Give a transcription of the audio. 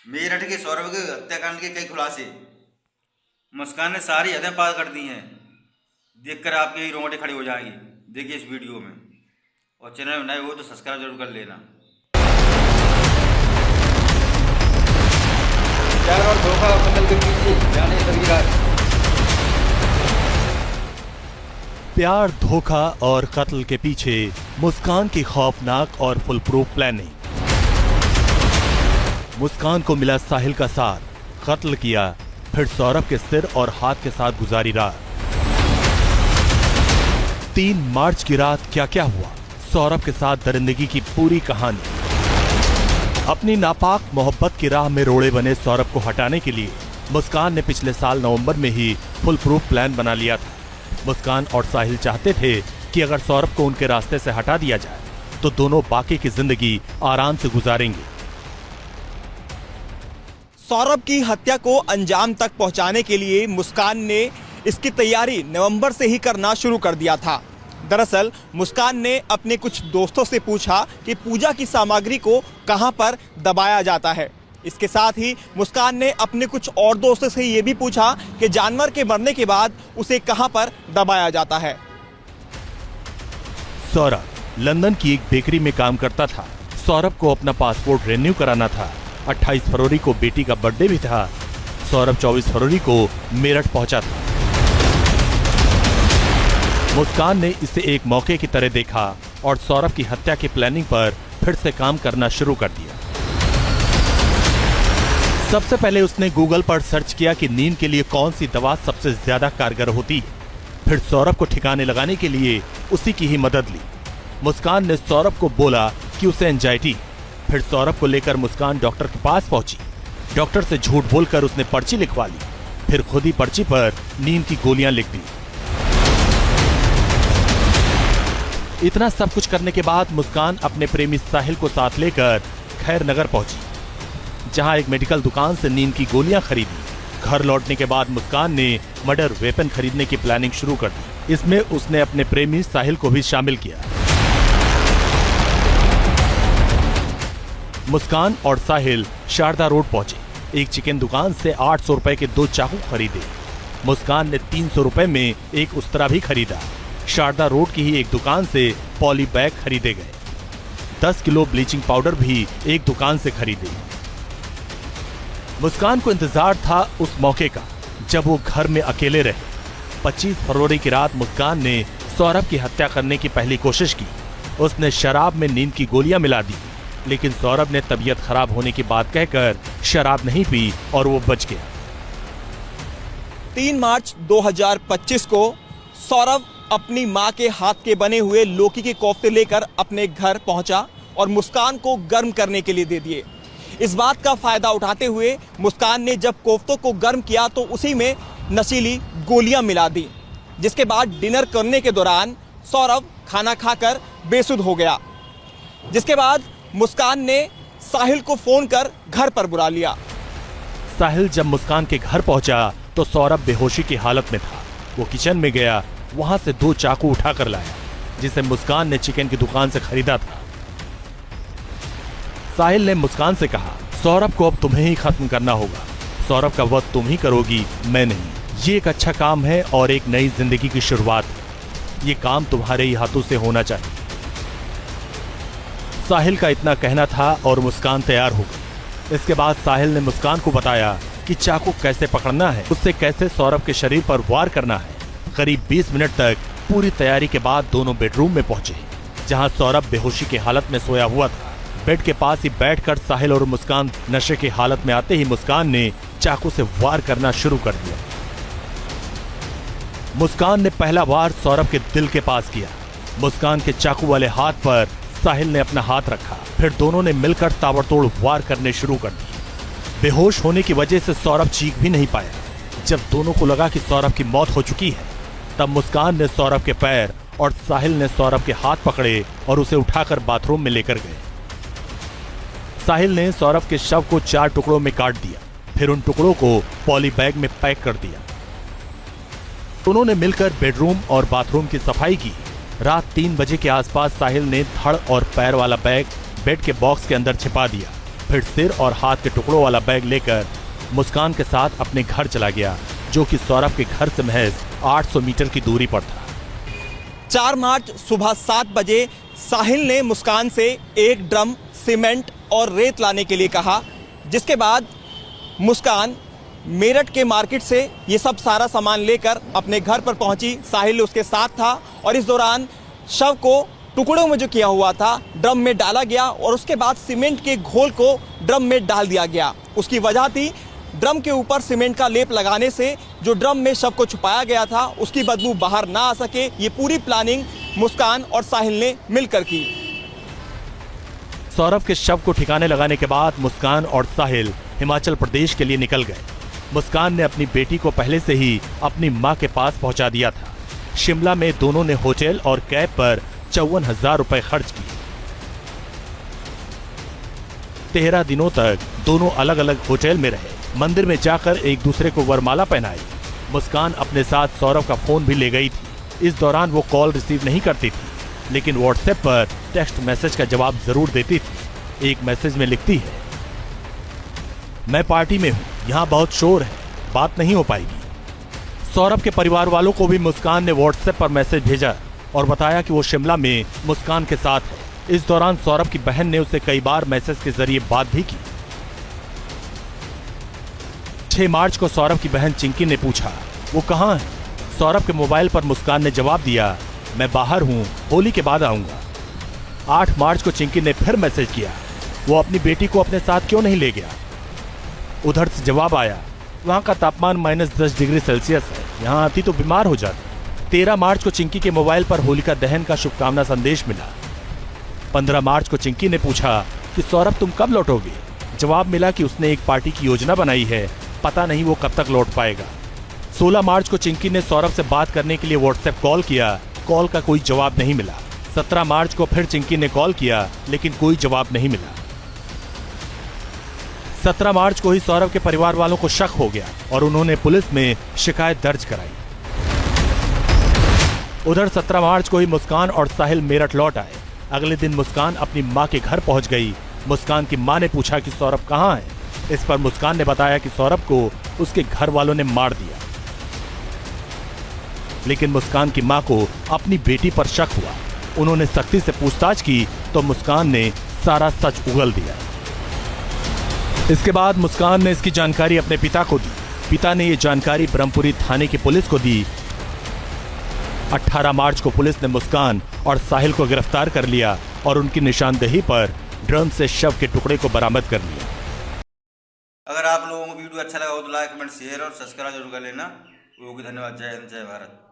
मेरठ के सौरभ के हत्याकांड के कई खुलासे। मुस्कान ने सारी हदें पार कर दी हैं। देखकर आपके रोंगटे खड़े हो जाएंगे। देखिए इस वीडियो में, और चैनल में नए हो तो सब्सक्राइब जरूर कर लेना। प्यार और धोखा कत्ल के पीछे जाने तरीका। प्यार, धोखा और कत्ल के पीछे मुस्कान की खौफनाक और फुल प्रूफ प्लानिंग। मुस्कान को मिला साहिल का साथ, कत्ल किया, फिर सौरभ के सिर और हाथ के साथ गुजारी रात। 3 मार्च की रात क्या क्या हुआ, सौरभ के साथ दरिंदगी की पूरी कहानी। अपनी नापाक मोहब्बत की राह में रोड़े बने सौरभ को हटाने के लिए मुस्कान ने पिछले साल नवंबर में ही फुल प्रूफ प्लान बना लिया था। मुस्कान और साहिल चाहते थे कि अगर सौरभ को उनके रास्ते से हटा दिया जाए तो दोनों बाकी की जिंदगी आराम से गुजारेंगे। सौरभ की हत्या को अंजाम तक पहुंचाने के लिए मुस्कान ने इसकी तैयारी नवंबर से ही करना शुरू कर दिया था। दरअसल मुस्कान ने अपने कुछ दोस्तों से पूछा कि पूजा की सामग्री को कहां पर दबाया जाता है। इसके साथ ही मुस्कान ने अपने कुछ और दोस्तों से ये भी पूछा कि जानवर के मरने के बाद उसे कहां पर दबाया जाता है। सौरभ लंदन की एक बेकरी में काम करता था। सौरभ को अपना पासपोर्ट रिन्यू कराना था। 28 फरवरी को बेटी का बर्थडे भी था। सौरभ 24 फरवरी को मेरठ पहुंचा था। मुस्कान ने इसे एक मौके की तरह देखा और सौरभ की हत्या की प्लानिंग पर फिर से काम करना शुरू कर दिया। सबसे पहले उसने गूगल पर सर्च किया कि नींद के लिए कौन सी दवा सबसे ज्यादा कारगर होती है। फिर सौरभ को ठिकाने लगाने के लिए उसी की ही मदद ली। मुस्कान ने सौरभ को बोला कि उसे एंजाइटी। फिर सौरभ को लेकर मुस्कान डॉक्टर के पास पहुंची। डॉक्टर से झूठ बोलकर उसने पर्ची लिखवा ली। फिर खुद ही पर्ची पर नींद की गोलियां लिख दी। इतना सब कुछ करने के बाद मुस्कान अपने प्रेमी साहिल को साथ लेकर खैरनगर पहुंची, जहां एक मेडिकल दुकान से नींद की गोलियां खरीदी। घर लौटने के बाद मुस्कान ने मर्डर वेपन खरीदने की प्लानिंग शुरू कर दी। इसमें उसने अपने प्रेमी साहिल को भी शामिल किया। मुस्कान और साहिल शारदा रोड पहुंचे। एक चिकन दुकान से 800 रुपए के 2 चाकू खरीदे। मुस्कान ने 300 रुपए में एक उस्तरा भी खरीदा। शारदा रोड की ही एक दुकान से पॉली बैग खरीदे गए। 10 किलो ब्लीचिंग पाउडर भी एक दुकान से खरीदे। मुस्कान को इंतजार था उस मौके का जब वो घर में अकेले रहे। 25 फरवरी की रात मुस्कान ने सौरभ की हत्या करने की पहली कोशिश की। उसने शराब में नींद की गोलियां मिला दी, लेकिन सौरभ ने तबीयत खराब होने की बात कहकर शराब नहीं पी और वो बच गया। 3 मार्च 2025 को सौरभ अपनी मां के हाथ के बने हुए लौकी के कोफ्ते लेकर अपने घर पहुंचा और मुस्कान को गर्म करने के लिए दे दिए। इस बात का फायदा उठाते हुए मुस्कान ने जब कोफ्तों को गर्म किया तो उसी में नशीली गोलियां मिला दी, जिसके बाद डिनर करने के दौरान सौरभ खाना खाकर बेसुध हो गया। जिसके बाद मुस्कान ने साहिल को फोन कर घर पर बुला लिया। साहिल जब मुस्कान के घर पहुंचा तो सौरभ बेहोशी की हालत में था। वो किचन में गया, वहां से 2 चाकू उठाकर लाया, जिसे मुस्कान ने चिकन की दुकान से खरीदा था। साहिल ने मुस्कान से कहा, सौरभ को अब तुम्हें ही खत्म करना होगा। सौरभ का वध तुम ही करोगी, मैं नहीं। ये एक अच्छा काम है और एक नई जिंदगी की शुरुआत है। ये काम तुम्हारे ही हाथों से होना चाहिए। साहिल का इतना कहना था और मुस्कान तैयार हो गई। इसके बाद साहिल ने मुस्कान को बताया कि चाकू कैसे पकड़ना है, उससे कैसे सौरभ के शरीर पर वार करना है। करीब 20 मिनट तक पूरी तैयारी के बाद दोनों बेडरूम में पहुंचे, जहां सौरभ बेहोशी की हालत में सोया हुआ था। बेड के पास ही बैठकर साहिल और मुस्कान नशे की हालत में आते ही मुस्कान ने चाकू से वार करना शुरू कर दिया। मुस्कान ने पहला वार सौरभ के दिल के पास किया। मुस्कान के चाकू वाले हाथ पर साहिल ने अपना हाथ रखा। फिर दोनों ने मिलकर ताबड़तोड़ वार करने शुरू कर दिए। बेहोश होने की वजह से सौरभ चीख भी नहीं पाया। जब दोनों को लगा कि सौरभ की मौत हो चुकी है, तब मुस्कान ने सौरभ के पैर और साहिल ने सौरभ के हाथ पकड़े और उसे उठाकर बाथरूम में लेकर गए। साहिल ने सौरभ के शव को 4 टुकड़ों में काट दिया। फिर उन टुकड़ों को पॉली बैग में पैक कर दिया। उन्होंने मिलकर बेडरूम और बाथरूम की सफाई की। रात 3 बजे के आसपास साहिल ने धड़ और पैर वाला बैग बेड के बॉक्स के अंदर छिपा दिया। फिर सिर और हाथ के टुकड़ों वाला बैग लेकर मुस्कान के साथ अपने घर चला गया, जो कि सौरभ के घर से महज 800 मीटर की दूरी पर था। 4 मार्च सुबह 7 बजे साहिल ने मुस्कान से 1 ड्रम सीमेंट और रेत लाने के लिए कहा, जिसके बाद मुस्कान मेरठ के मार्केट से ये सब सारा सामान लेकर अपने घर पर पहुंची। साहिल उसके साथ था और इस दौरान शव को टुकड़ों में जो किया हुआ था ड्रम में डाला गया और उसके बाद सीमेंट के घोल को ड्रम में डाल दिया गया। उसकी वजह थी ड्रम के ऊपर सीमेंट का लेप लगाने से जो ड्रम में शव को छुपाया गया था उसकी बदबू बाहर ना आ सके। ये पूरी प्लानिंग मुस्कान और साहिल ने मिलकर की। सौरभ के शव को ठिकाने लगाने के बाद मुस्कान और साहिल हिमाचल प्रदेश के लिए निकल गए। मुस्कान ने अपनी बेटी को पहले से ही अपनी मां के पास पहुंचा दिया था। शिमला में दोनों ने होटल और कैब पर 54,000 रुपए खर्च किए। 13 दिनों तक दोनों अलग अलग होटल में रहे। मंदिर में जाकर एक दूसरे को वरमाला पहनाई। मुस्कान अपने साथ सौरभ का फोन भी ले गई थी। इस दौरान वो कॉल रिसीव नहीं करती थी, लेकिन व्हाट्सएप पर टेक्स्ट मैसेज का जवाब जरूर देती थी। एक मैसेज में लिखती है, मैं पार्टी में हूं, यहाँ बहुत शोर है, बात नहीं हो पाएगी। सौरभ के परिवार वालों को भी मुस्कान ने व्हाट्सएप पर मैसेज भेजा और बताया कि वो शिमला में मुस्कान के साथ है। इस दौरान सौरभ की बहन ने उसे कई बार मैसेज के जरिए बात भी की। 6 मार्च को सौरभ की बहन चिंकी ने पूछा, वो कहाँ है? सौरभ के मोबाइल पर मुस्कान ने जवाब दिया, मैं बाहर हूँ, होली के बाद आऊंगा। 8 मार्च को चिंकी ने फिर मैसेज किया, वो अपनी बेटी को अपने साथ क्यों नहीं ले गया? उधर से जवाब आया, वहाँ का तापमान -10 डिग्री सेल्सियस है, यहाँ आती तो बीमार हो जाती। 13 मार्च को चिंकी के मोबाइल पर होलिका दहन का शुभकामना संदेश मिला। 15 मार्च को चिंकी ने पूछा कि सौरभ तुम कब लौटोगे? जवाब मिला कि उसने एक पार्टी की योजना बनाई है, पता नहीं वो कब तक लौट पाएगा। 16 मार्च को चिंकी ने सौरभ से बात करने के लिए व्हाट्सएप कॉल किया, कॉल का कोई जवाब नहीं मिला। 17 मार्च को फिर चिंकी ने कॉल किया, लेकिन कोई जवाब नहीं मिला। 17 मार्च को ही सौरभ के परिवार वालों को शक हो गया और उन्होंने पुलिस में शिकायत दर्ज कराई। उधर 17 मार्च को ही मुस्कान और साहिल मेरठ लौट आए। अगले दिन मुस्कान अपनी मां के घर पहुंच गई। मुस्कान की मां ने पूछा कि सौरभ कहां है। इस पर मुस्कान ने बताया कि सौरभ को उसके घर वालों ने मार दिया। लेकिन मुस्कान की मां को अपनी बेटी पर शक हुआ। उन्होंने सख्ती से पूछताछ की तो मुस्कान ने सारा सच उगल दिया। इसके बाद मुस्कान ने इसकी जानकारी अपने पिता को दी। पिता ने ये जानकारी ब्रह्मपुरी थाने की पुलिस को दी। 18 मार्च को पुलिस ने मुस्कान और साहिल को गिरफ्तार कर लिया और उनकी निशानदेही पर ड्रम से शव के टुकड़े को बरामद कर लिया। अगर आप लोगों को वीडियो अच्छा लगा हो तो लाइक कमेंट शेयर और सब्सक्राइब जरूर कर लेना। ओके, धन्यवाद। जय हिंद, जय भारत।